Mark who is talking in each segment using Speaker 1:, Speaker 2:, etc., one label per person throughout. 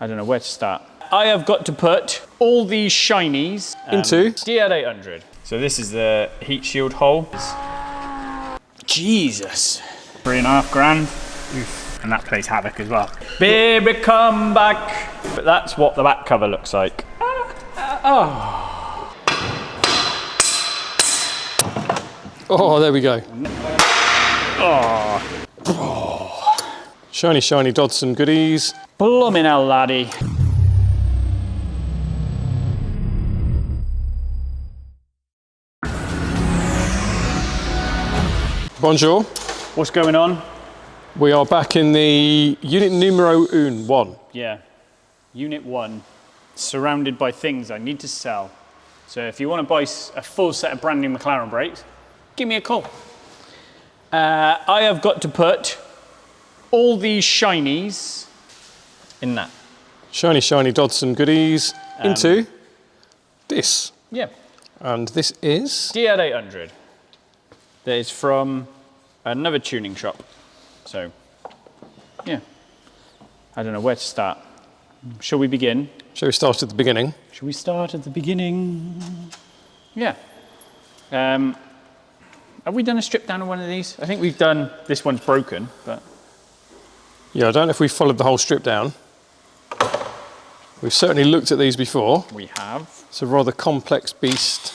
Speaker 1: I don't know where to start. I have got to put all these shinies
Speaker 2: into
Speaker 1: DR800. So this is the heat shield hole. Jesus. 3.5 grand. Oof. And that plays havoc as well. Baby, come back. But that's what the back cover looks like.
Speaker 2: Oh, there we go.
Speaker 1: Oh.
Speaker 2: Shiny, shiny Dodson goodies.
Speaker 1: Bloomin' hell, laddie.
Speaker 2: Bonjour.
Speaker 1: What's going on?
Speaker 2: We are back in the unit numero 1.
Speaker 1: Yeah, unit 1, surrounded by things I need to sell. So if you want to buy a full set of brand new McLaren brakes, give me a call. I have got to put all these shinies in that.
Speaker 2: Shiny, shiny Dodson goodies into this.
Speaker 1: Yeah.
Speaker 2: And this is?
Speaker 1: DR800. That is from another tuning shop. So, yeah. I don't know where to start. Shall we begin?
Speaker 2: Shall we start at the beginning?
Speaker 1: Shall we start at the beginning? Yeah. Have we done a strip down on one of these? I think we've done, this one's broken, but.
Speaker 2: Yeah, I don't know if we followed the whole strip down. We've certainly looked at these before.
Speaker 1: We have.
Speaker 2: It's a rather complex beast.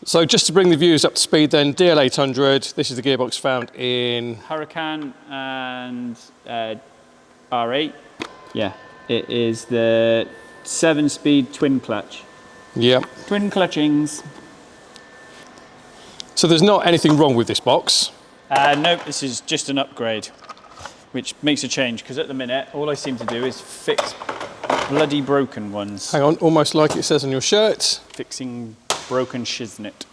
Speaker 2: So just to bring the viewers up to speed then, DL800, this is the gearbox found in
Speaker 1: Huracan and R8. Yeah, it is the 7-speed twin clutch.
Speaker 2: Yeah.
Speaker 1: Twin clutchings.
Speaker 2: So there's not anything wrong with this box?
Speaker 1: No, this is just an upgrade, which makes a change, because at the minute, all I seem to do is fix bloody broken ones.
Speaker 2: Hang on, almost like it says on your shirt.
Speaker 1: Fixing broken shiznit.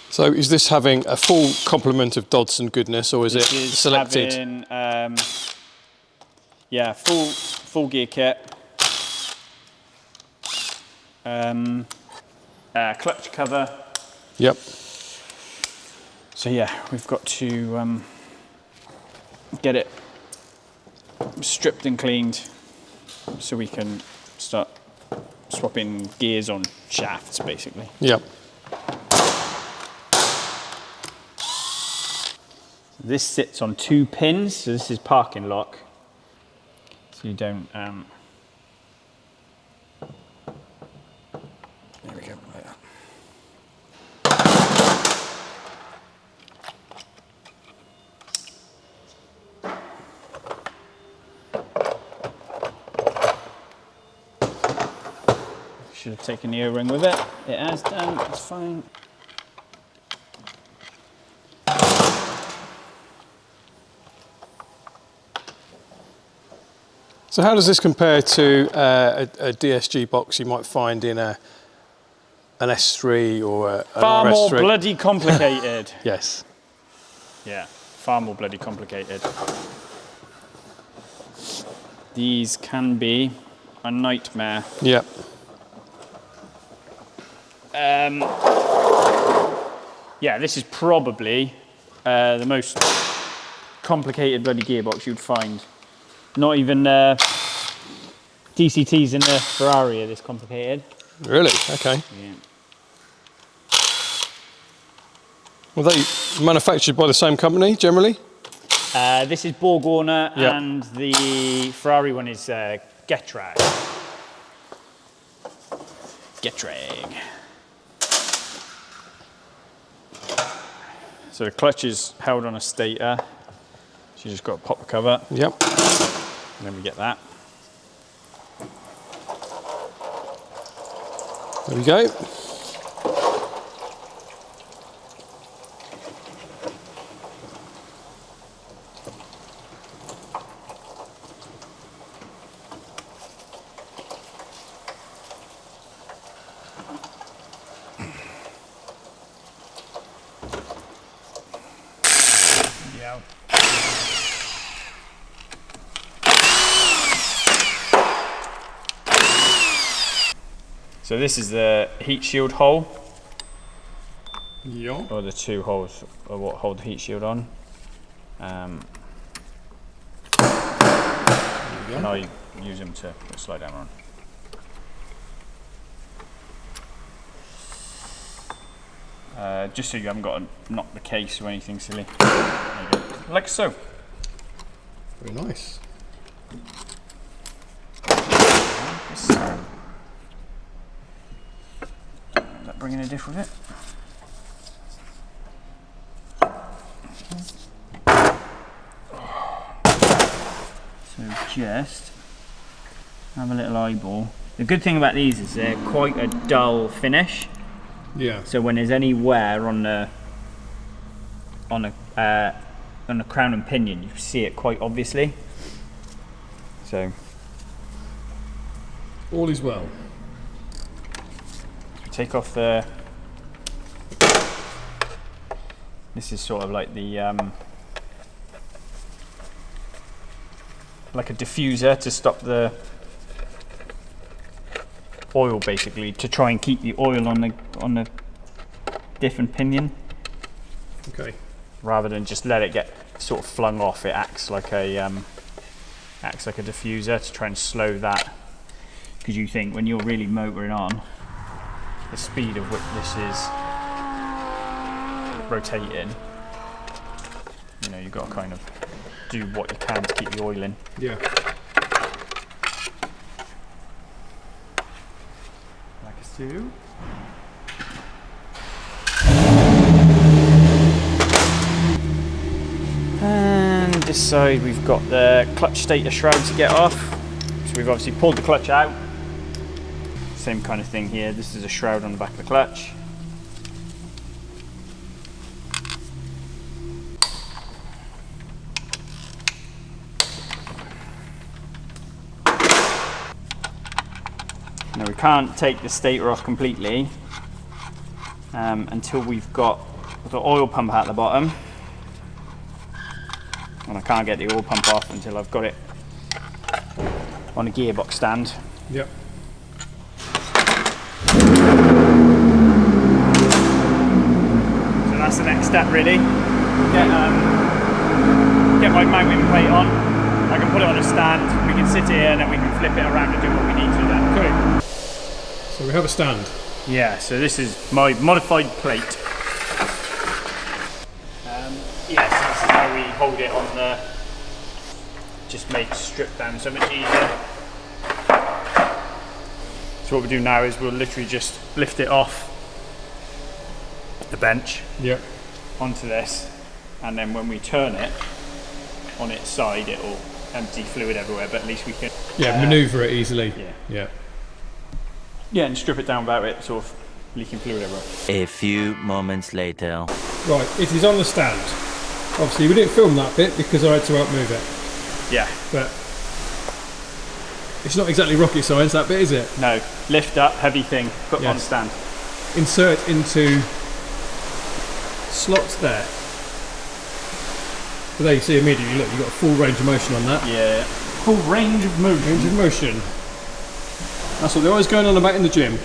Speaker 2: So is this having a full complement of Dodson goodness, or is it selected?
Speaker 1: Having, yeah, full gear kit. Clutch cover.
Speaker 2: Yep.
Speaker 1: So yeah, we've got to get it stripped and cleaned so we can start swapping gears on shafts, basically.
Speaker 2: Yep.
Speaker 1: This sits on 2 pins, so this is parking lock. So you don't. There we go. Like that. Should have taken the O-ring with it. It has done. It's fine.
Speaker 2: So how does this compare to a DSG box you might find in an S3 or an
Speaker 1: Far
Speaker 2: RS3?
Speaker 1: more bloody complicated.
Speaker 2: Yes.
Speaker 1: Yeah, far more bloody complicated. These can be a nightmare.
Speaker 2: Yep.
Speaker 1: Yeah, this is probably the most complicated bloody gearbox you'd find. Not even DCTs in the Ferrari are this complicated.
Speaker 2: Really? Okay.
Speaker 1: Yeah.
Speaker 2: Were they manufactured by the same company, generally?
Speaker 1: This is Borg Warner,
Speaker 2: Yep.
Speaker 1: and the Ferrari one is Getrag. Getrag. So the clutch is held on a stator. So you just got to pop the cover.
Speaker 2: Yep.
Speaker 1: And then we get that.
Speaker 2: There we go.
Speaker 1: Yeah. So this is the heat shield hole.
Speaker 2: Yeah.
Speaker 1: Or the 2 holes are what hold the heat shield on. and I use them to put a slide down on. Just so you haven't got to knock the case or anything silly. There you go. Like so.
Speaker 2: Very nice.
Speaker 1: Is that bringing a diff with it? So just have a little eyeball. The good thing about these is they're quite a dull finish.
Speaker 2: Yeah.
Speaker 1: So when there's any wear on the crown and pinion, you see it quite obviously. So
Speaker 2: all is well.
Speaker 1: Take off the. This is sort of like the like a diffuser to stop the oil, basically, to try and keep the oil on the diff and pinion.
Speaker 2: Okay. Rather
Speaker 1: than just let it get sort of flung off, it acts like a diffuser to try and slow that. Because you think when you're really motoring on, the speed of which this is rotating, you know, you've got to kind of do what you can to keep the oil in.
Speaker 2: Yeah. Like so.
Speaker 1: And this side we've got the clutch stator shroud to get off. So we've obviously pulled the clutch out. Same kind of thing here. This is a shroud on the back of the clutch. Now we can't take the stator off completely until we've got the oil pump at the bottom. And I can't get the oil pump off until I've got it on a gearbox stand.
Speaker 2: Yep.
Speaker 1: So that's the next step, really. Get my mounting plate on. I can put it on a stand. We can sit here and then we can flip it around and do what we need to then.
Speaker 2: Okay. So we have a stand.
Speaker 1: Yeah. So this is my modified plate. Yes, this is how we hold it on the. Just makes strip down so much easier. So what we do now is we'll literally just lift it off the bench.
Speaker 2: Yep.
Speaker 1: Onto this, and then when we turn it on its side, it'll empty fluid everywhere. But at least we can.
Speaker 2: Yeah, manoeuvre it easily.
Speaker 1: Yeah.
Speaker 2: Yeah.
Speaker 1: Yeah, and strip it down without it sort of leaking fluid everywhere.
Speaker 3: A few moments later.
Speaker 2: Right, it is on the stand. Obviously, we didn't film that bit because I had to outmove it.
Speaker 1: Yeah.
Speaker 2: But it's not exactly rocket science, that bit, is it?
Speaker 1: No. Lift up, heavy thing, put
Speaker 2: Yes.
Speaker 1: on stand.
Speaker 2: Insert into slots there. But there you see immediately, look, you've got a full range of motion on that.
Speaker 1: Yeah. Full range of motion.
Speaker 2: Range of motion. That's what they're always going on about in the gym.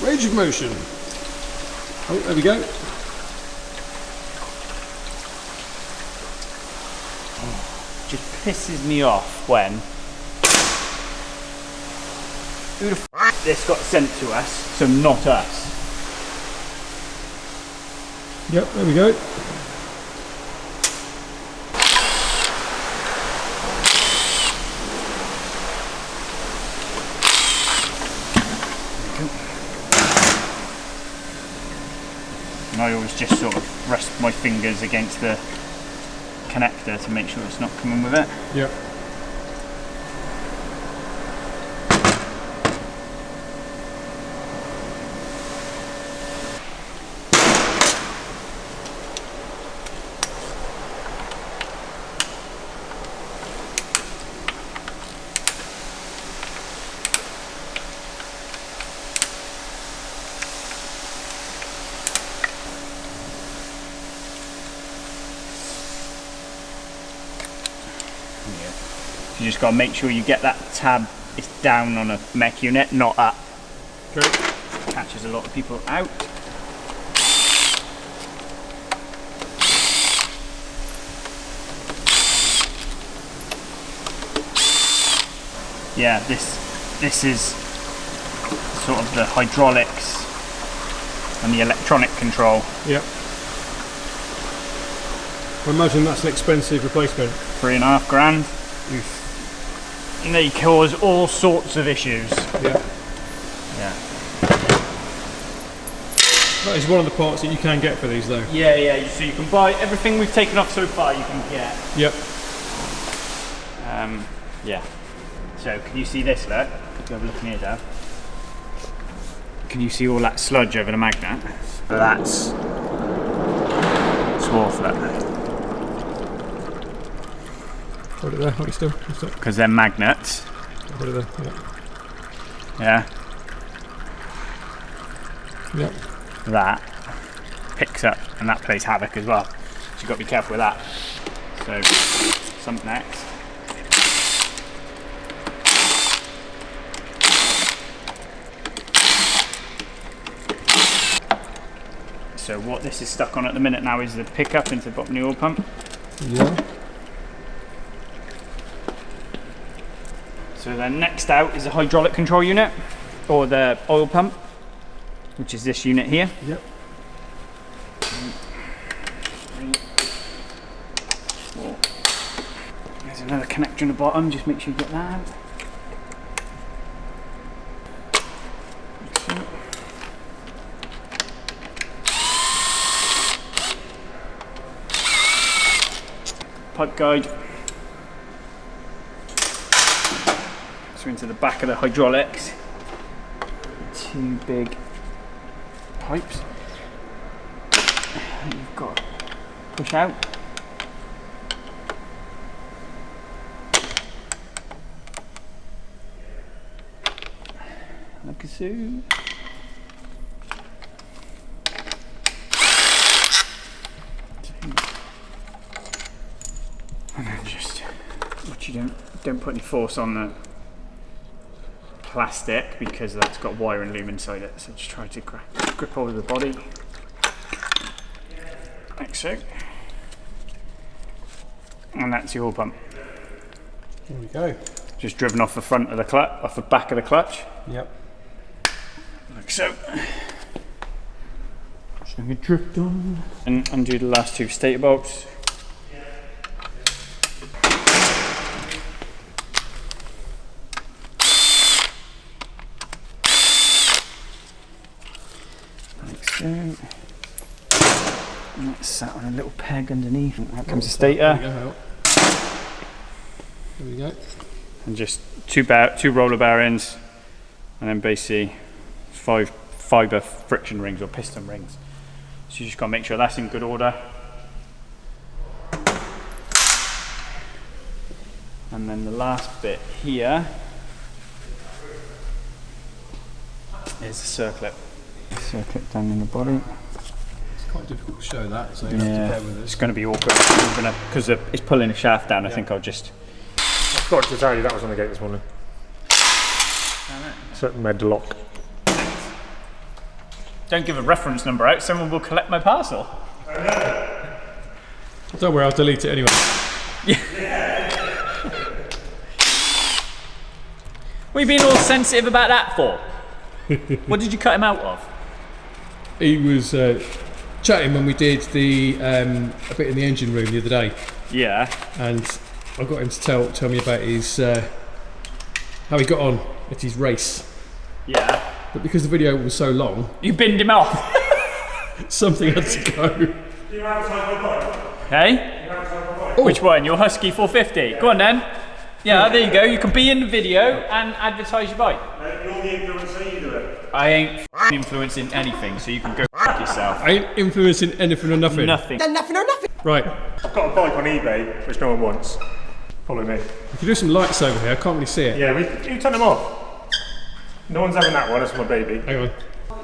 Speaker 2: Range of motion. Oh, there we go.
Speaker 1: Just pisses me off when. Who the f this got sent to us, so not us.
Speaker 2: Yep, there we go.
Speaker 1: And I always just sort of rest my fingers against the connector to make sure it's not coming with it.
Speaker 2: Yep.
Speaker 1: You just got to make sure you get that tab it's down on a mech unit, not up.
Speaker 2: Okay.
Speaker 1: Catches a lot of people out. Yeah, this is sort of the hydraulics and the electronic control.
Speaker 2: Yep. I imagine that's an expensive replacement.
Speaker 1: 3.5 grand. And they cause all sorts of issues.
Speaker 2: Yeah.
Speaker 1: Yeah.
Speaker 2: That is one of the parts that you can get for these though.
Speaker 1: Yeah, so you can buy everything we've taken off so far, you can get.
Speaker 2: Yep.
Speaker 1: Yeah. So can you see this, look? Go have a look in here, Dave. Can you see all that sludge over the magnet? That's swarf, look.
Speaker 2: Hold it there, hold it still.
Speaker 1: Because they're magnets.
Speaker 2: Hold it there,
Speaker 1: Yeah.
Speaker 2: Yep.
Speaker 1: That picks up and that plays havoc as well. So you've got to be careful with that. So, something next. So what this is stuck on at the minute now is the pickup into the bottom of the oil pump.
Speaker 2: Yeah.
Speaker 1: So then next out is the hydraulic control unit, or the oil pump, which is this unit here.
Speaker 2: Yep.
Speaker 1: There's another connector on the bottom, just make sure you get that out. Pipe guide. So into the back of the hydraulics, 2 big pipes that you've got to push out. Like so. And then just, what you don't put any force on the plastic because that's got wire and loom inside it, so just try to grip hold of the body like so, and that's the oil pump.
Speaker 2: There we go.
Speaker 1: Just driven off the front of the clutch, off the back of the clutch.
Speaker 2: Yep.
Speaker 1: Like so. Just gonna get dripped on and undo the last 2 stator bolts. And that's sat on a little peg underneath. And out comes the stator.
Speaker 2: There we go.
Speaker 1: And just 2 roller bearings, and then basically 5 fibre friction rings or piston rings. So you just got to make sure that's in good order. And then the last bit here is the circlip. Circlip down in the body.
Speaker 2: It's quite difficult to show that, so you
Speaker 1: Yeah,
Speaker 2: have to bear with us.
Speaker 1: it's going to be awkward because it's pulling the shaft down. I think I'll just.
Speaker 4: I forgot to tell you that was on the gate this morning. So med lock.
Speaker 1: Don't give a reference number out. Someone will collect my parcel.
Speaker 2: Don't worry, I'll delete it anyway.
Speaker 1: What are you being all sensitive about that for? What did you cut him out of?
Speaker 2: He was chatting when we did the a bit in the engine room the other day,
Speaker 1: Yeah.
Speaker 2: and I got him to tell me about his how he got on at his race.
Speaker 1: Yeah.
Speaker 2: But because the video was so long,
Speaker 1: You binned him off.
Speaker 2: something had to go.
Speaker 1: Hey? Which one? Your Husky 450? Go on then. Yeah, there you go. You can be in the video and advertise your bike.
Speaker 4: You're the influencer, you do it.
Speaker 1: I ain't influencing anything, so you can go yourself.
Speaker 2: I ain't influencing anything or nothing.
Speaker 1: Nothing.
Speaker 2: Right,
Speaker 4: I've got a bike on eBay, which no one wants. Follow me.
Speaker 2: we can do some lights over here. I can't really see it.
Speaker 4: Yeah, you turn them off. No one's having that one, that's my baby.
Speaker 2: Hang on.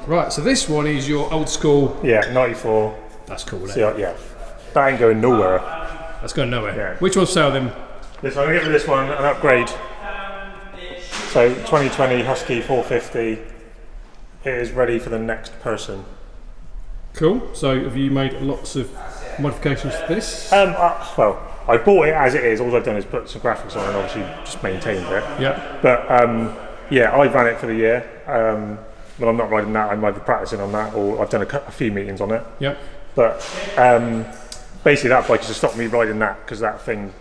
Speaker 2: Right, so this one is your old school.
Speaker 4: Yeah, 94.
Speaker 2: That's cool.
Speaker 4: See, yeah. That ain't going nowhere.
Speaker 2: That's going nowhere.
Speaker 4: Yeah.
Speaker 2: Which one's sell them?
Speaker 4: This one, I'm gonna give this one an upgrade. So 2020 Husky 450 is ready for the next person.
Speaker 2: Cool. So have you made lots of modifications to this?
Speaker 4: Well, I bought it as it is. All I've done is put some graphics on and obviously just maintained it.
Speaker 2: Yeah.
Speaker 4: But yeah, I ran it for the year. Well, I'm not riding that. I'm either practicing on that, or I've done a few meetings on it.
Speaker 2: Yeah.
Speaker 4: But basically, that bike has stopped me riding that because that thing,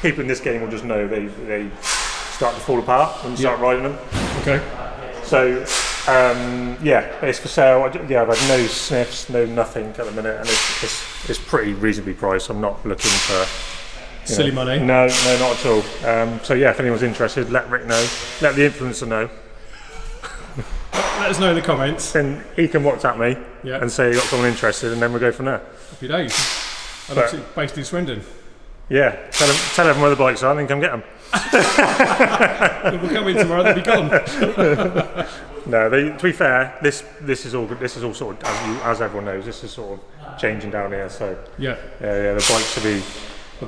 Speaker 4: people in this game will just know they start to fall apart when you start riding them.
Speaker 2: Okay.
Speaker 4: So yeah, it's for sale. I've had no sniffs, no nothing at the minute, and it's pretty reasonably priced. I'm not looking for
Speaker 2: silly money.
Speaker 4: No, not at all. So yeah, if anyone's interested, let Rick know. Let the influencer know.
Speaker 2: Let us know in the comments.
Speaker 4: Then he can WhatsApp me and say you got someone interested, and then we'll go from there.
Speaker 2: Happy days. I'm actually based in Swindon.
Speaker 4: Yeah, tell everyone where the bikes are, and then come get them.
Speaker 2: If we'll come in tomorrow, they'll be gone.
Speaker 4: No, to be fair, this is all good. This is all sort of, as everyone knows, this is sort of changing down here. So
Speaker 2: yeah,
Speaker 4: the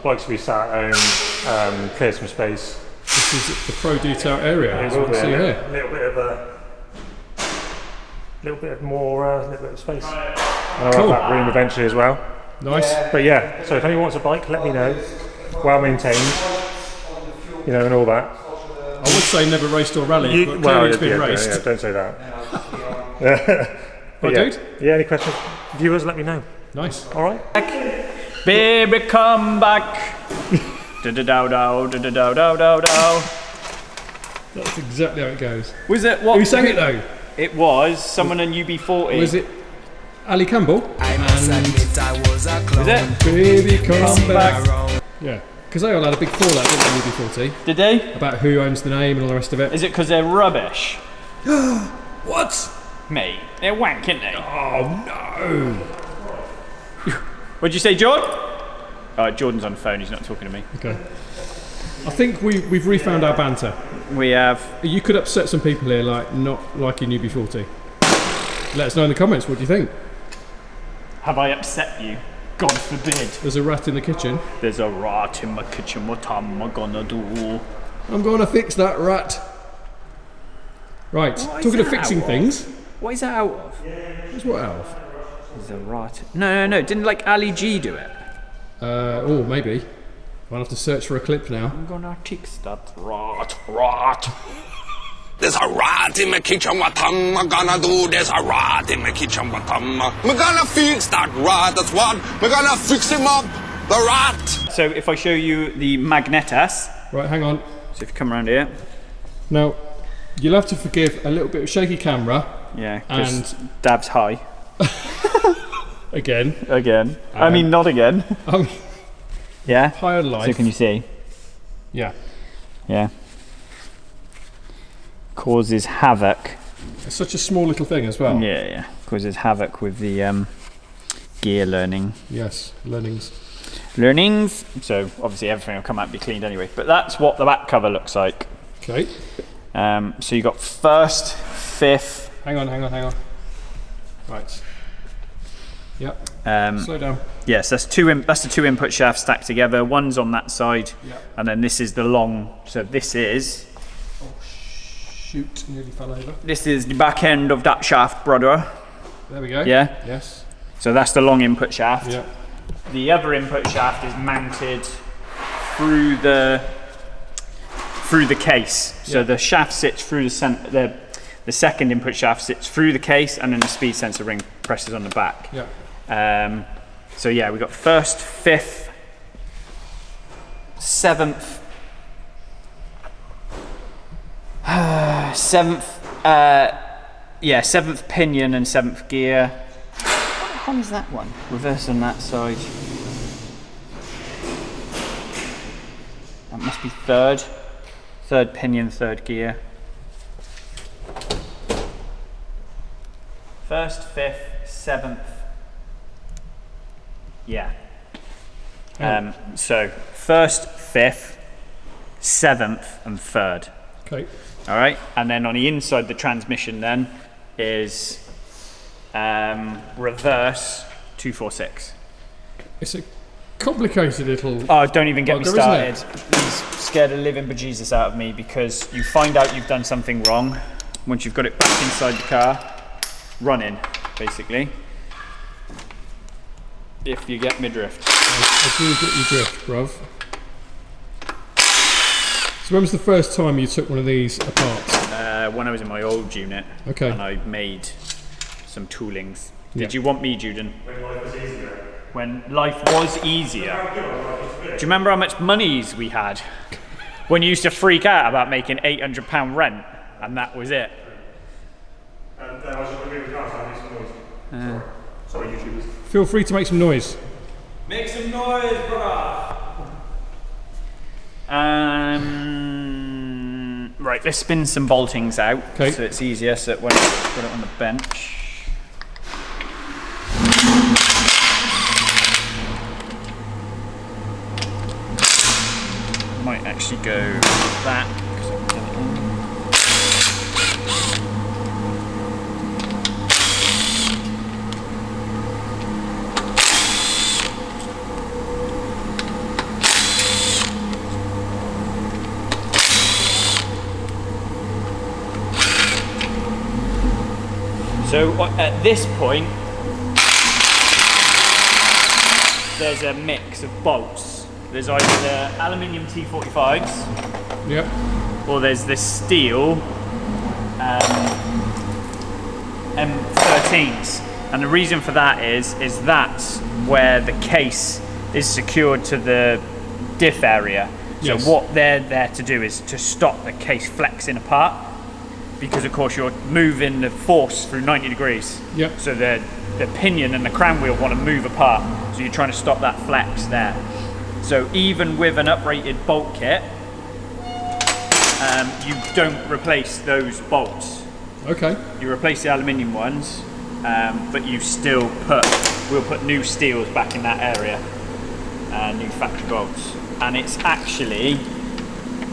Speaker 4: bikes will be sat at home, clear some space.
Speaker 2: This is the pro detail area. As you can see here.
Speaker 4: A little bit of space. And I'll have that room eventually as well.
Speaker 2: Nice.
Speaker 4: But yeah, so if anyone wants a bike, let me know. Well maintained, and all that.
Speaker 2: I would say never raced or rallied, but clearly it's been raced.
Speaker 4: Yeah, don't say that.
Speaker 2: Right, dude?
Speaker 4: Yeah, any questions? Viewers, let me know.
Speaker 2: Nice.
Speaker 4: All right.
Speaker 1: Baby, come back. Da-da-dow-dow, da-da-dow-dow-dow-dow.
Speaker 2: That's exactly how it goes.
Speaker 1: Was it what?
Speaker 2: Who sang it though?
Speaker 1: It was someone on UB40.
Speaker 2: Was it Ali Campbell?
Speaker 1: Was it?
Speaker 2: Baby, come back. Yeah, because they all had a big fallout, didn't they, UB40?
Speaker 1: Did they?
Speaker 2: About who owns the name and all the rest of it.
Speaker 1: Is it because they're rubbish?
Speaker 2: What?
Speaker 1: Mate, they're wank, aren't they?
Speaker 2: Oh no!
Speaker 1: What'd you say, Jordan? Jordan's on the phone, he's not talking to me.
Speaker 2: Okay. I think we've refound our banter.
Speaker 1: We have.
Speaker 2: You could upset some people here, like not liking UB40. Let us know in the comments, what do you think?
Speaker 1: Have I upset you? God forbid.
Speaker 2: There's a rat in the kitchen.
Speaker 1: There's a rat in my kitchen, what am I gonna do?
Speaker 2: I'm gonna fix that rat. Right, talking of fixing things.
Speaker 1: What is that out of?
Speaker 2: What's what out of?
Speaker 1: There's a rat. No. Didn't like Ali G do it?
Speaker 2: Oh, maybe. I'll have to search for a clip now.
Speaker 1: I'm gonna fix that rat.
Speaker 5: There's a rat in my kitchen, what am I gonna do? There's a rat in my kitchen, what am I? We're gonna fix that rat, that's what. We're gonna fix him up, the rat.
Speaker 1: So if I show you the magnetas.
Speaker 2: Right, hang on.
Speaker 1: So if you come around here.
Speaker 2: Now, you'll have to forgive a little bit of shaky camera.
Speaker 1: Yeah, because Dab's high.
Speaker 2: Again.
Speaker 1: I mean, not again. Yeah?
Speaker 2: Higher life.
Speaker 1: So can you see?
Speaker 2: Yeah.
Speaker 1: Yeah. Causes havoc.
Speaker 2: It's such a small little thing as well.
Speaker 1: Yeah. Causes havoc with the gear learning.
Speaker 2: Yes, learnings.
Speaker 1: So obviously everything will come out and be cleaned anyway. But that's what the back cover looks like.
Speaker 2: Okay.
Speaker 1: So you got first, fifth.
Speaker 2: Hang on. Right. Yep. Slow down.
Speaker 1: Yes, that's the two input shafts stacked together. One's on that side, and then this is the long. So this is.
Speaker 2: Oh shoot! Nearly fell over.
Speaker 1: This is the back end of that shaft, brother.
Speaker 2: There we go.
Speaker 1: Yeah.
Speaker 2: Yes.
Speaker 1: So that's the long input shaft.
Speaker 2: Yeah.
Speaker 1: The other input shaft is mounted through the case. So the shaft sits through the center. The second input shaft sits through the case, and then the speed sensor ring presses on the back.
Speaker 2: Yeah.
Speaker 1: So yeah, we got first, fifth, seventh, seventh pinion and seventh gear. What the hell is that one? Reverse on that side. That must be third. Third pinion, third gear. First, fifth, seventh. Yeah. So first, fifth, seventh, and third.
Speaker 2: Okay.
Speaker 1: All right, and then on the inside, the transmission then is reverse 246.
Speaker 2: It's a complicated little.
Speaker 1: Oh, don't even get me
Speaker 2: isn't
Speaker 1: started.
Speaker 2: it?
Speaker 1: He's scared the living bejesus out of me because you find out you've done something wrong once you've got it back inside the car, running basically. If you get me drift.
Speaker 2: I do get your drift, bruv. So when was the first time you took one of these apart?
Speaker 1: When I was in my old unit.
Speaker 2: Okay.
Speaker 1: And I made some toolings. Did
Speaker 2: Yeah.
Speaker 1: you want me, Juden?
Speaker 4: When life was easier.
Speaker 1: When life was easier. Do you remember how much monies we had? When you used to freak out about making £800 rent, and that was it.
Speaker 4: And I was just going to make some noise. Sorry, YouTubers.
Speaker 2: Feel free to make some noise.
Speaker 1: Make some noise, brother! Right, let's spin some boltings out,
Speaker 2: Okay.
Speaker 1: so it's easier, so that when I put it on the bench. Might actually go that. 'Cause I've done it in. So at this point, there's a mix of bolts. There's either the aluminium T45s,
Speaker 2: Yep.
Speaker 1: or there's this steel M13s. And the reason for that is that's where the case is secured to the diff area. So
Speaker 2: Yes.
Speaker 1: what they're there to do is to stop the case flexing apart, because of course you're moving the force through 90 degrees.
Speaker 2: Yep.
Speaker 1: So the pinion and the crown wheel want to move apart. So you're trying to stop that flex there. So even with an uprated bolt kit, you don't replace those bolts.
Speaker 2: Okay.
Speaker 1: You replace the aluminium ones, but you still we'll put new steels back in that area, new factory bolts. And it's actually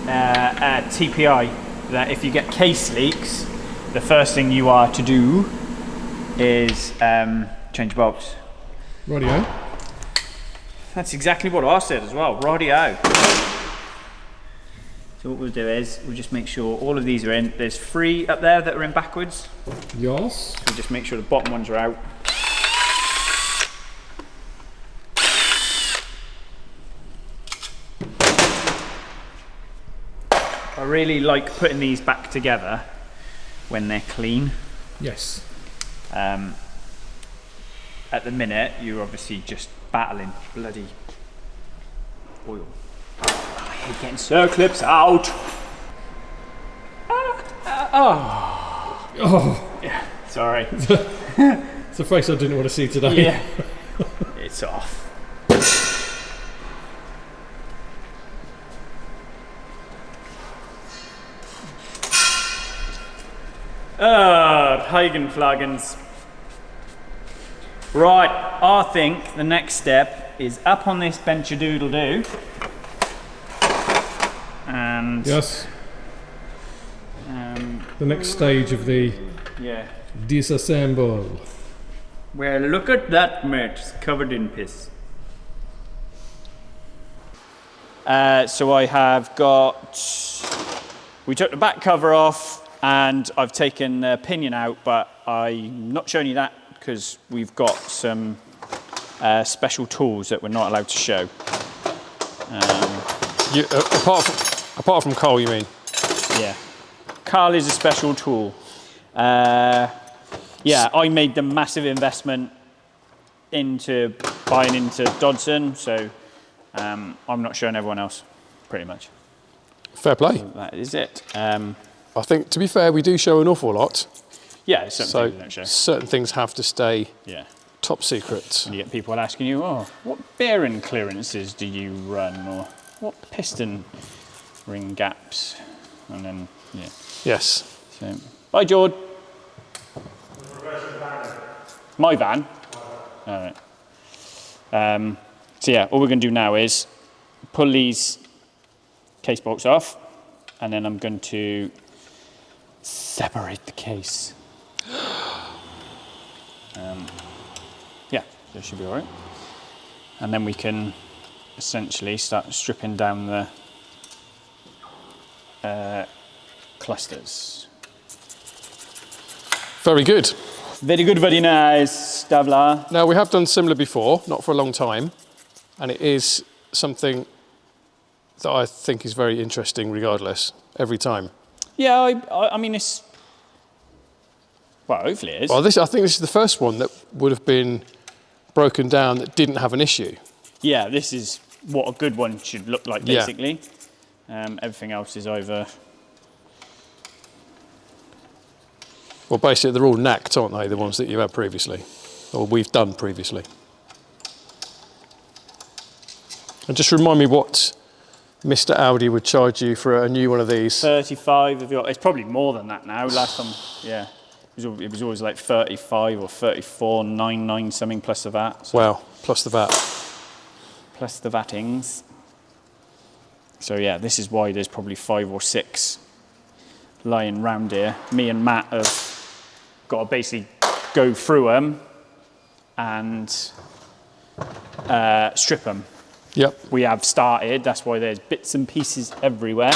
Speaker 1: a TPI that if you get case leaks, the first thing you are to do is change bolts.
Speaker 2: Rightio.
Speaker 1: That's exactly what I said as well, radio. So what we'll do is, we'll just make sure all of these are in. There's 3 up there that are in backwards.
Speaker 2: Yes.
Speaker 1: So we'll just make sure the bottom ones are out. I really like putting these back together when they're clean.
Speaker 2: Yes.
Speaker 1: At the minute, you're obviously just battling bloody oil. I hate getting circlips out.
Speaker 2: Oh,
Speaker 1: Yeah, sorry.
Speaker 2: it's a face I didn't want to see today.
Speaker 1: Yeah, it's off. Hagenflagens. Right, I think the next step is up on this bench-a-doodle-doo. And
Speaker 2: Yes. The next stage of the
Speaker 1: yeah.
Speaker 2: disassemble.
Speaker 1: Well, look at that, mate. It's covered in piss. So I have got... We took the back cover off and I've taken the pinion out, but I'm not showing you that because we've got some special tools that we're not allowed to show.
Speaker 2: Apart from coal, you mean?
Speaker 1: Yeah. Carl is a special tool. Yeah, I made the massive investment into buying into Dodson, so I'm not showing everyone else, pretty much.
Speaker 2: Fair play.
Speaker 1: That is it.
Speaker 2: I think, to be fair, we do show an awful lot.
Speaker 1: Yeah, certain
Speaker 2: So
Speaker 1: things we don't show.
Speaker 2: certain things have to stay
Speaker 1: Yeah.
Speaker 2: top secret.
Speaker 1: And you get people asking you, oh, what bearing clearances do you run, or what piston ring gaps, and then, yeah.
Speaker 2: Yes.
Speaker 1: So, bye, George. My van? All right. So yeah, all we're going to do now is pull these case bolts off, and then I'm going to separate the case. Yeah, so it should be all right. And then we can essentially start stripping down the clusters.
Speaker 2: Very good.
Speaker 1: Very good, very nice, Stavla.
Speaker 2: Now, we have done similar before, not for a long time. and it is something that I think is very interesting regardless, every time.
Speaker 1: Yeah, I mean, it's... Well, hopefully it is.
Speaker 2: Well, I think this is the first one that would have been broken down that didn't have an issue.
Speaker 1: Yeah, this is what a good one should look like, basically. Yeah. Everything else is either...
Speaker 2: Well, basically, they're all knacked, aren't they, the ones that you had previously, or we've done previously. And just remind me what Mr. Audi would charge you for a new one of these.
Speaker 1: 35, it's probably more than that now. Last time, yeah, it was always like 35 or 34.99 something plus the VAT. So.
Speaker 2: Wow, plus the VAT.
Speaker 1: Plus the VATings. So yeah, this is why there's probably 5 or 6 lying round here. Me and Matt have got to basically go through them and strip them.
Speaker 2: Yep.
Speaker 1: We have started, that's why there's bits and pieces everywhere.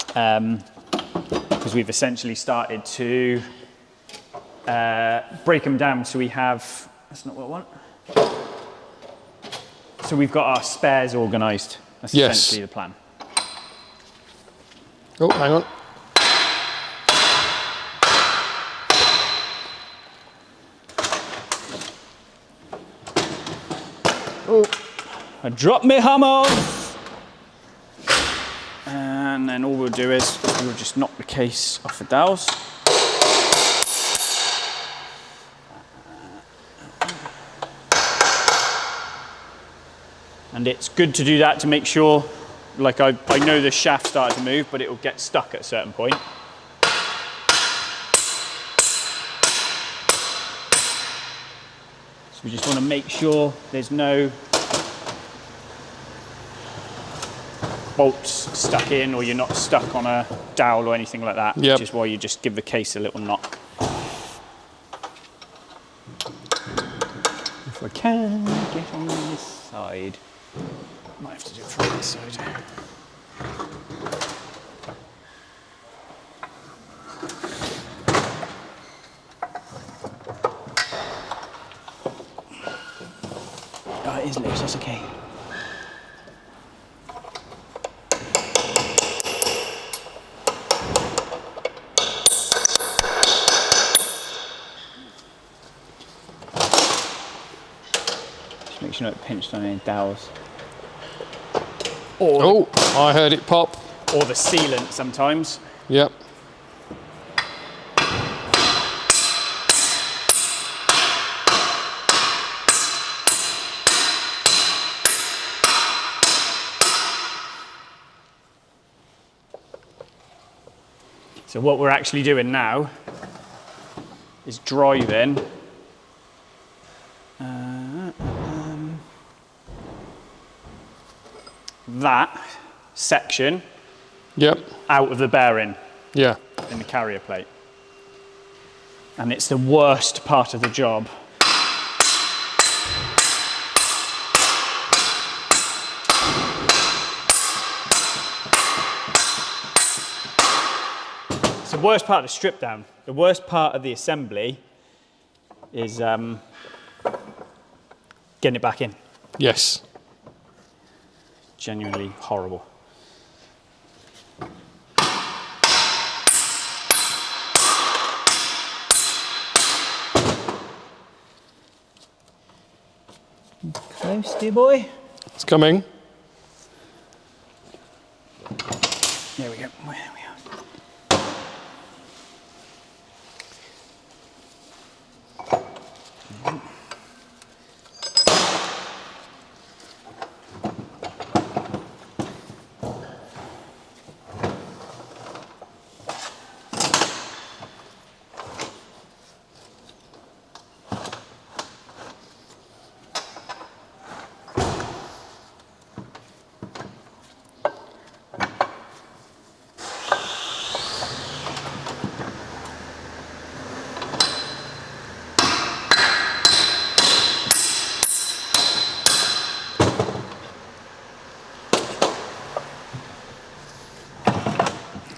Speaker 1: Because we've essentially started to break them down so we have, that's not what I want. So we've got our spares organised. That's essentially the plan.
Speaker 2: Oh, hang on.
Speaker 1: Oh, I dropped my hammers. And then all we'll do is we'll just knock the case off the dowels. And it's good to do that to make sure, like I know the shaft started to move, but it will get stuck at a certain point. So we just want to make sure there's no bolts stuck in, or you're not stuck on a dowel or anything like that, which is why you just give the case a little knock. If I can get on this side. Might have to do it from this side. Oh, it is loose, that's okay. Just make sure not pinched on any dowels.
Speaker 2: Or I heard it pop.
Speaker 1: Or the sealant sometimes.
Speaker 2: Yep.
Speaker 1: So what we're actually doing now is driving that section out of the bearing in the carrier plate. And it's the worst part of the job. It's the worst part of the strip down. The worst part of the assembly is getting it back in.
Speaker 2: Yes.
Speaker 1: Genuinely horrible. Close, dear boy.
Speaker 2: It's coming.
Speaker 1: There we go. There we are.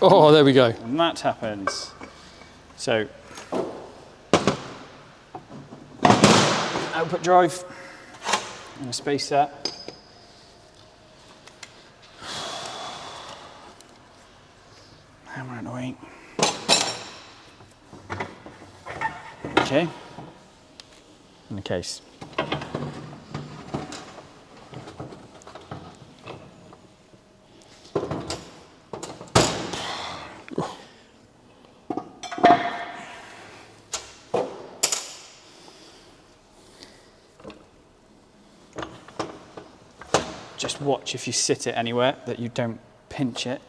Speaker 2: Oh, there we go.
Speaker 1: And that happens. So, output drive. and a spacer. Hammer and weight. Okay. In the case. Just watch if you sit it anywhere that you don't pinch it,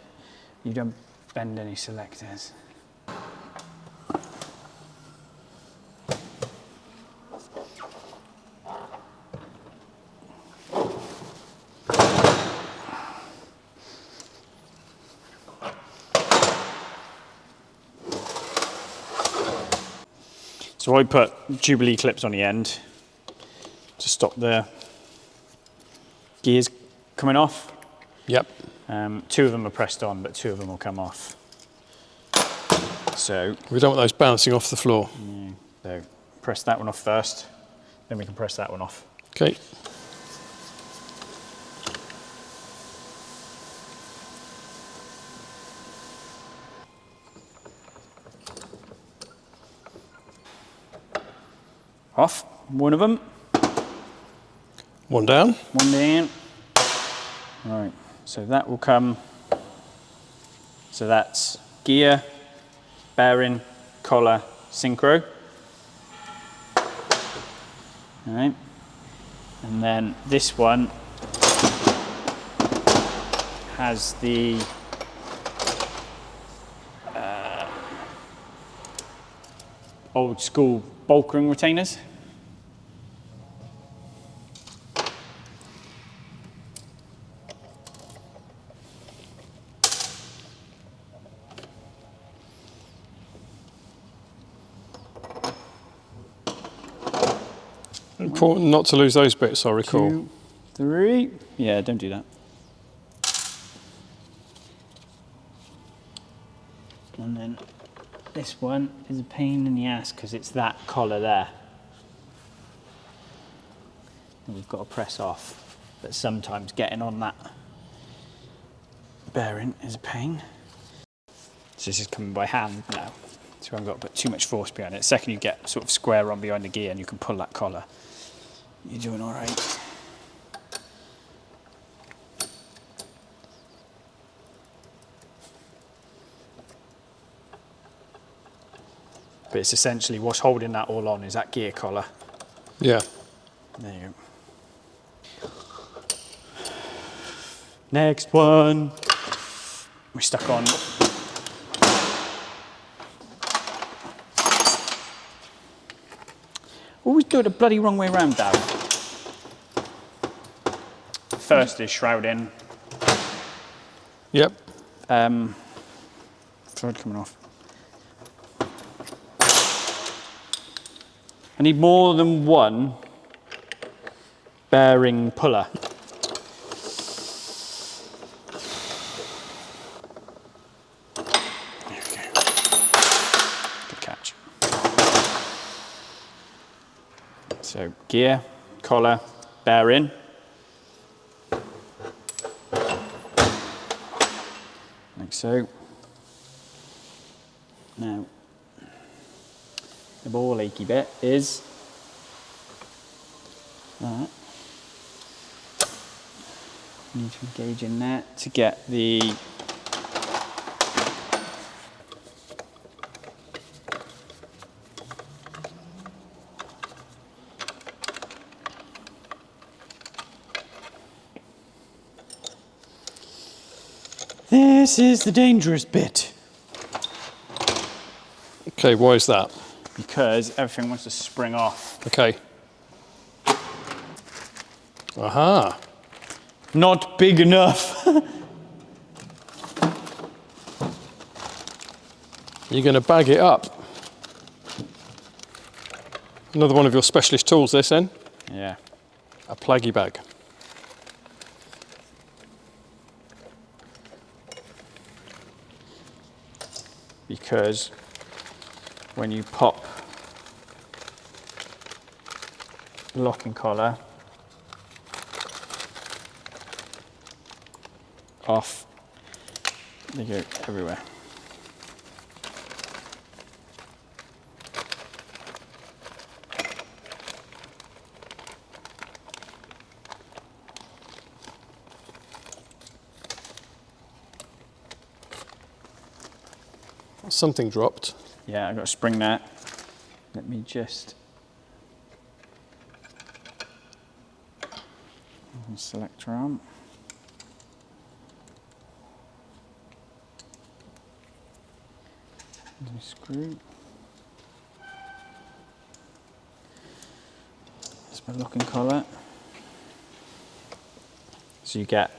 Speaker 1: you don't bend any selectors. So I put Jubilee clips on the end to stop the gears coming off.
Speaker 2: Yep.
Speaker 1: 2 of them are pressed on, but 2 of them will come off. So
Speaker 2: We don't want those bouncing off the floor.
Speaker 1: so press that one off first, then we can press that one off.
Speaker 2: Okay.
Speaker 1: Off, one of them,
Speaker 2: One down.
Speaker 1: one down. Right, so that will come, so that's gear, bearing, collar, synchro. All right, and then this one has the old school bulk ring retainers.
Speaker 2: Important not to lose those bits, I recall.
Speaker 1: 2, 3. Yeah, don't do that. And then this one is a pain in the ass because it's that collar there. And we've got to press off. But sometimes getting on that bearing is a pain. So this is coming by hand now. So I haven't got to put too much force behind it. The second you get sort of square on behind the gear and you can pull that collar, you're doing all right. But it's essentially what's holding that all on is that gear collar.
Speaker 2: Yeah.
Speaker 1: There you go. Next one. We're stuck on. Always do it the bloody wrong way around, Dad. First is shrouding.
Speaker 2: Yep.
Speaker 1: Thread coming off. I need more than one bearing puller. There we go. Good catch. So gear, collar, bearing. Like so. Now, the ball achy bit is that. You need to engage in that to get the This is the dangerous bit.
Speaker 2: Okay, why is that?
Speaker 1: Because everything wants to spring off.
Speaker 2: Okay. Aha.
Speaker 1: Not big enough.
Speaker 2: You're going to bag it up. Another one of your specialist tools, this then?
Speaker 1: Yeah.
Speaker 2: A plaggy bag.
Speaker 1: Because when you pop the locking collar, off. They go everywhere.
Speaker 2: Something dropped.
Speaker 1: Yeah, I got a spring there. Let me just selector arm. Screw. That's my locking collar. So you get.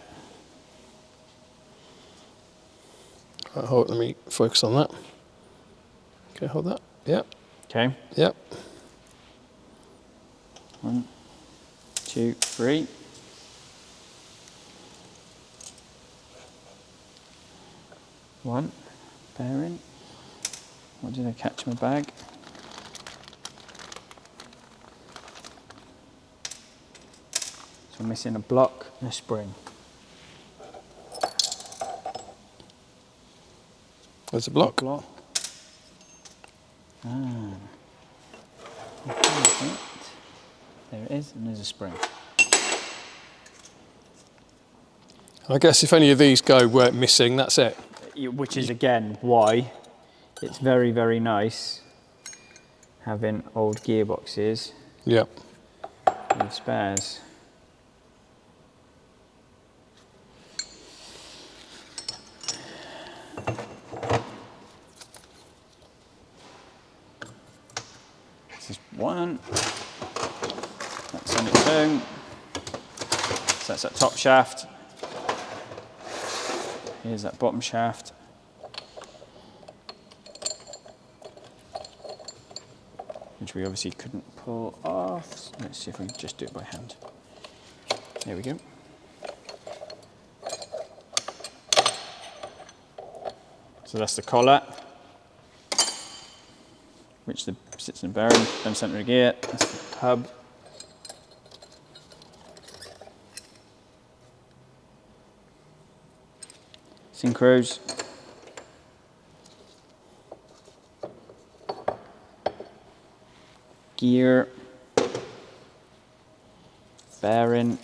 Speaker 2: Hold, let me focus on that. Okay, hold that. Yep.
Speaker 1: Okay.
Speaker 2: Yep.
Speaker 1: 1, 2, 3. One bearing. What did I catch in my bag? So I'm missing a block and a spring.
Speaker 2: There's a block.
Speaker 1: Ah. There it is, and there's a spring.
Speaker 2: I guess if any of these go missing, that's it.
Speaker 1: Which is again why it's very, very nice having old gearboxes
Speaker 2: Yep.
Speaker 1: with spares. This is one. That's on its own. So that's that top shaft. Here's that bottom shaft. Which we obviously couldn't pull off. Let's see if we can just do it by hand. There we go. So that's the collar, which sits in the bearing, then centre of gear. That's the hub. Synchros. Gear. Bearing.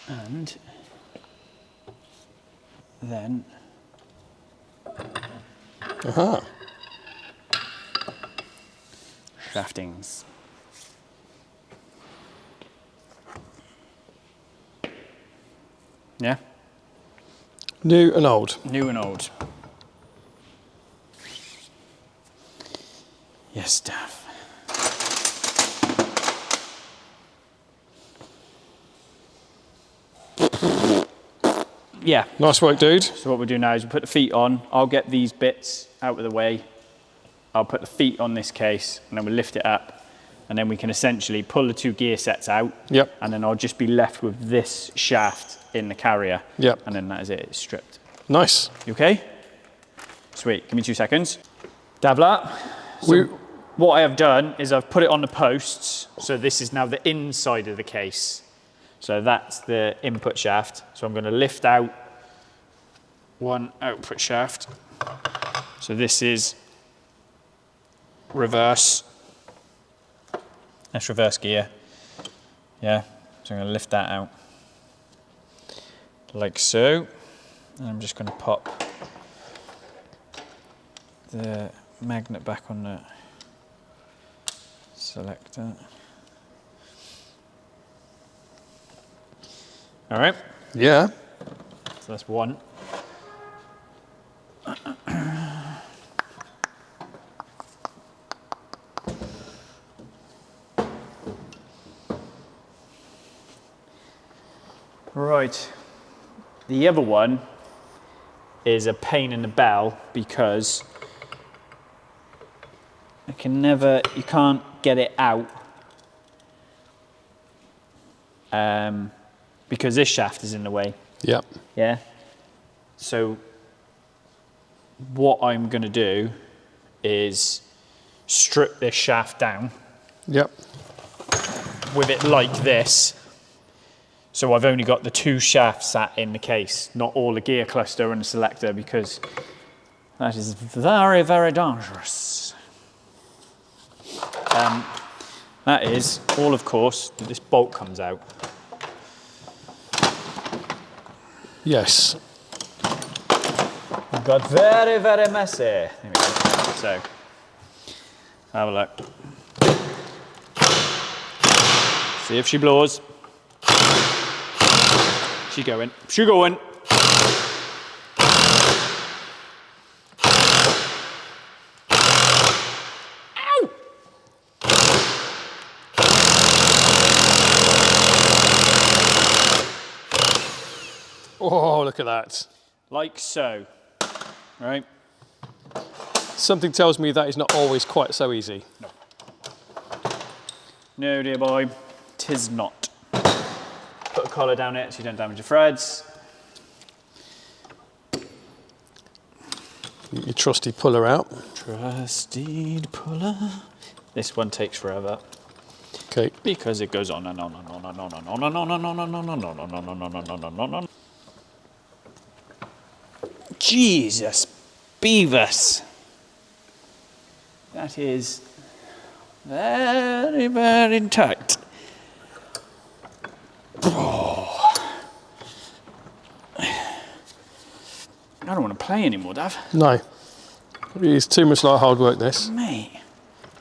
Speaker 1: And then shaftings. Yeah?
Speaker 2: New and old.
Speaker 1: New and old. Yes, Daff. Yeah.
Speaker 2: Nice work, dude.
Speaker 1: So what we'll do now is we'll put the feet on. I'll get these bits out of the way. I'll put the feet on this case and then we'll lift it up. And then we can essentially pull the two gear sets out.
Speaker 2: Yep.
Speaker 1: And then I'll just be left with this shaft in the carrier.
Speaker 2: Yep.
Speaker 1: And then that is it, it's stripped.
Speaker 2: Nice.
Speaker 1: You okay? Sweet, give me 2 seconds. Davla, so what I have done is I've put it on the posts. So this is now the inside of the case. So that's the input shaft. So I'm gonna lift out one output shaft. So this is reverse. That's reverse gear. Yeah, so I'm gonna lift that out. Like so. And I'm just gonna pop the magnet back on the selector. All right,
Speaker 2: Yeah.
Speaker 1: so that's one. Right, the other one is a pain in the bell because you can't get it out because this shaft is in the way.
Speaker 2: Yep.
Speaker 1: Yeah. So what I'm going to do is strip this shaft down.
Speaker 2: Yep.
Speaker 1: with it like this. So I've only got the 2 shafts sat in the case, not all the gear cluster and the selector, because that is very, very dangerous. That is all, of course, that this bolt comes out.
Speaker 2: Yes.
Speaker 1: It got very, very messy. There we go. So, have a look. See if she blows. She going. She going. Ow!
Speaker 2: Oh, look at that.
Speaker 1: Like so. Right?
Speaker 2: Something tells me that is not always quite so easy.
Speaker 1: No. No, dear boy. 'Tis not. Put a collar down it so you don't damage your threads.
Speaker 2: Your trusty puller out.
Speaker 1: Trusted puller. This one takes forever.
Speaker 2: Okay.
Speaker 1: Because it goes on and on and on and on and on and on and on and on and on and on and on and on and on. Jesus Beavis. That is very, very tight. Oh. I don't want to play anymore, Dav.
Speaker 2: No. It's too much like hard work, this.
Speaker 1: Mate,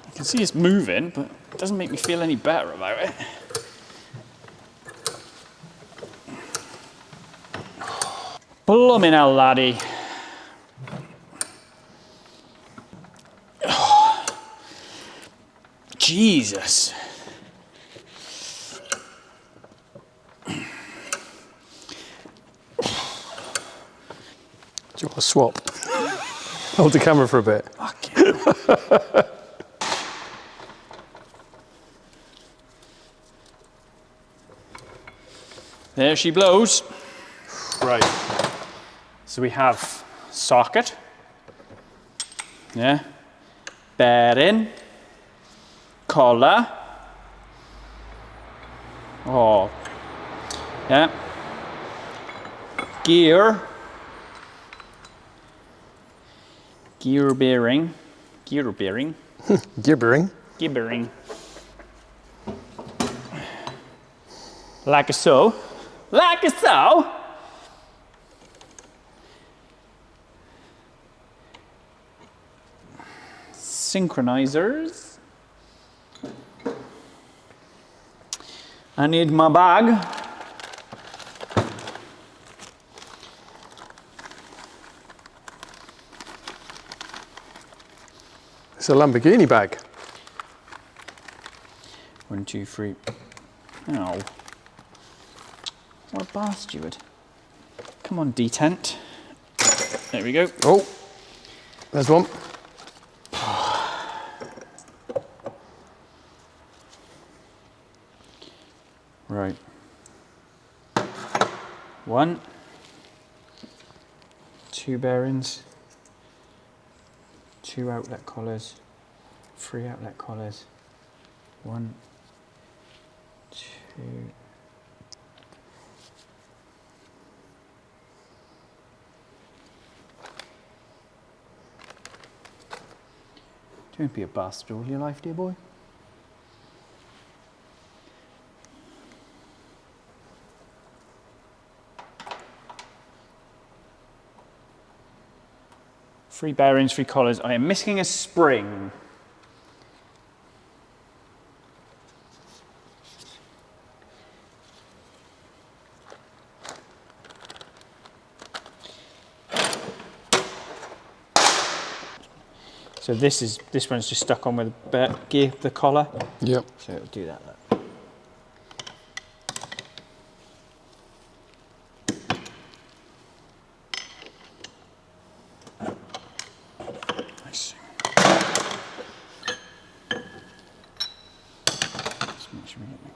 Speaker 1: I can see it's moving, but it doesn't make me feel any better about it. Blooming hell, laddie. Oh. Jesus.
Speaker 2: Do you want to swap? Hold the camera for a bit.
Speaker 1: Fucking. There she blows. Right. So we have socket. Yeah. Bearing. Collar. Oh. Yeah. Gear. Gear bearing. Gear bearing.
Speaker 2: Gibbering.
Speaker 1: Gear bearing. Like so. Like so. Synchronizers. I need my bag.
Speaker 2: It's a Lamborghini bag.
Speaker 1: 1, 2, 3. Ow. What a bastard. Come on, detent. There we go.
Speaker 2: Oh, there's one.
Speaker 1: Right. 1, 2 bearings, 2 outlet collars, 3 outlet collars, 1, 2. Don't be a bastard all your life, dear boy. Three bearings, 3 collars. I am missing a spring. So this one's just stuck on with the collar.
Speaker 2: Yep.
Speaker 1: So it'll do that. Nice. Just make sure we get that.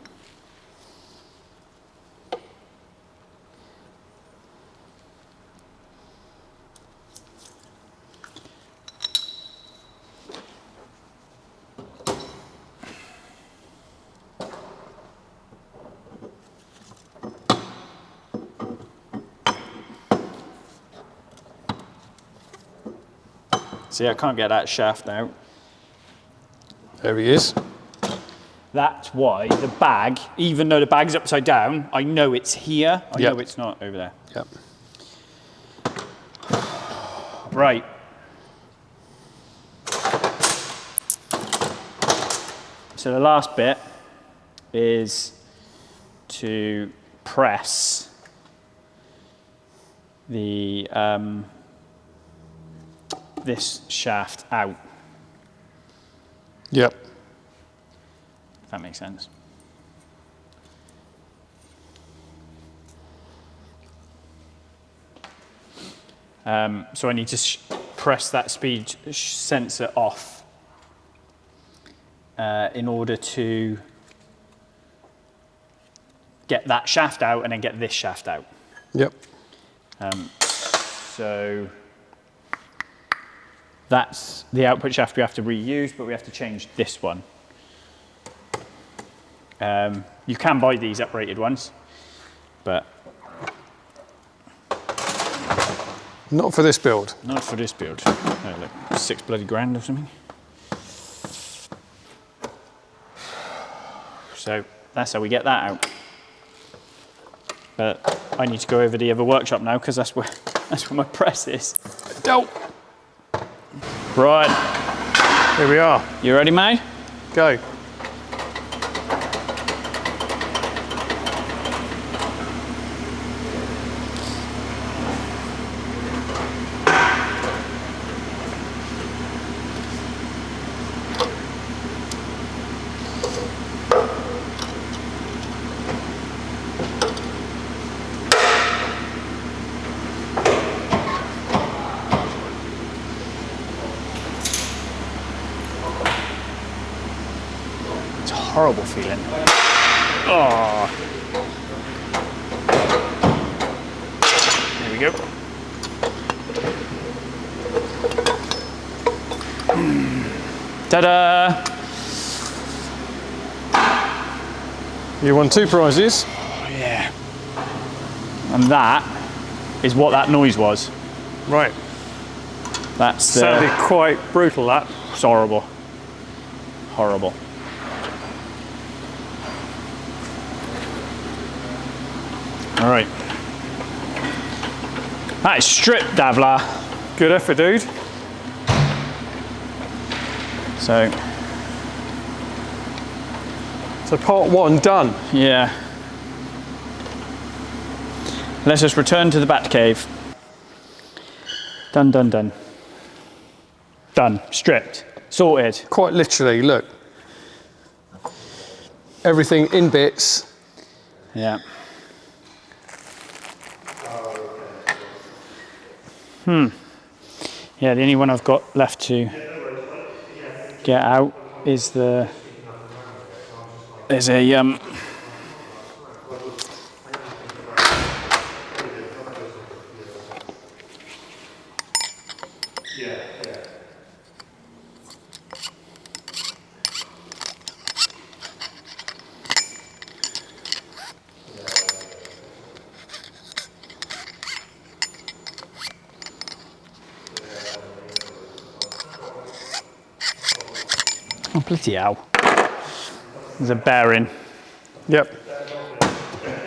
Speaker 1: See, I can't get that shaft out.
Speaker 2: There he is.
Speaker 1: That's why the bag, even though the bag's upside down, I know it's here. I
Speaker 2: Yep.
Speaker 1: know it's not over there.
Speaker 2: Yep.
Speaker 1: Right. So the last bit is to press the this shaft out.
Speaker 2: Yep.
Speaker 1: If that makes sense. So I need to press that speed sensor off in order to get that shaft out and then get this shaft out.
Speaker 2: Yep.
Speaker 1: So that's the output shaft we have to reuse, but we have to change this one. You can buy these uprated ones, but
Speaker 2: not for this build.
Speaker 1: not for this build. No, like £6 bloody grand or something. So that's how we get that out. But I need to go over the other workshop now because that's where my press is.
Speaker 2: Oh,
Speaker 1: Right,
Speaker 2: here we are.
Speaker 1: you ready, mate?
Speaker 2: Go.
Speaker 1: Horrible feeling. Oh. There we go. Ta-da!
Speaker 2: You won 2 prizes.
Speaker 1: Oh, yeah. And that is what that noise was.
Speaker 2: Right.
Speaker 1: That's
Speaker 2: Sounded quite brutal, that.
Speaker 1: it's horrible. Horrible. All right. That is stripped, Davla.
Speaker 2: Good effort, dude.
Speaker 1: So,
Speaker 2: So part 1 done.
Speaker 1: yeah. Let's just return to the Batcave. Done, done, done. Done. Stripped. Sorted.
Speaker 2: Quite literally, look. Everything in bits.
Speaker 1: Yeah. Yeah, the only one I've got left to get out is there's a oh, bloody hell. There's a bearing,
Speaker 2: Yep.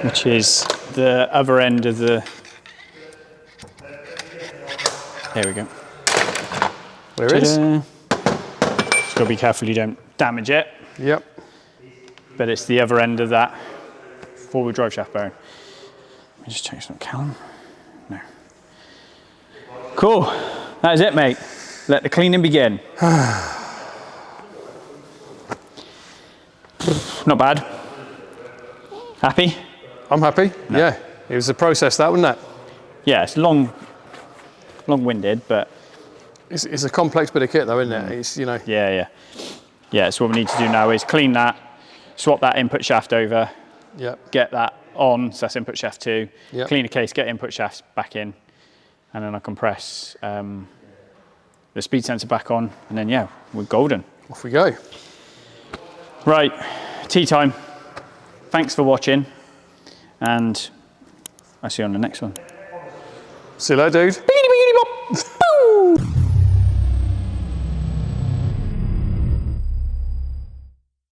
Speaker 1: which is the other end of the... There we go.
Speaker 2: There it is.
Speaker 1: Ta-da. Just got to be careful you don't damage it,
Speaker 2: Yep.
Speaker 1: but it's the other end of that four-wheel drive shaft bearing. Let me just check it's not Callum. No. Cool. That is it, mate. Let the cleaning begin. Not bad. Happy?
Speaker 2: I'm happy. No. Yeah. It was a process, that, wasn't it?
Speaker 1: Yeah, it's long-winded, but
Speaker 2: It's a complex bit of kit, though, isn't it? It's, you know.
Speaker 1: yeah. So what we need to do now is clean that, swap that input shaft over,
Speaker 2: Yep.
Speaker 1: get that on, so that's input shaft 2,
Speaker 2: Yep.
Speaker 1: clean the case, get input shafts back in, and then I can press the speed sensor back on, and then yeah, we're golden.
Speaker 2: Off we go.
Speaker 1: Right, tea time. Thanks for watching, and I'll see you on the next one.
Speaker 2: See you later, dude.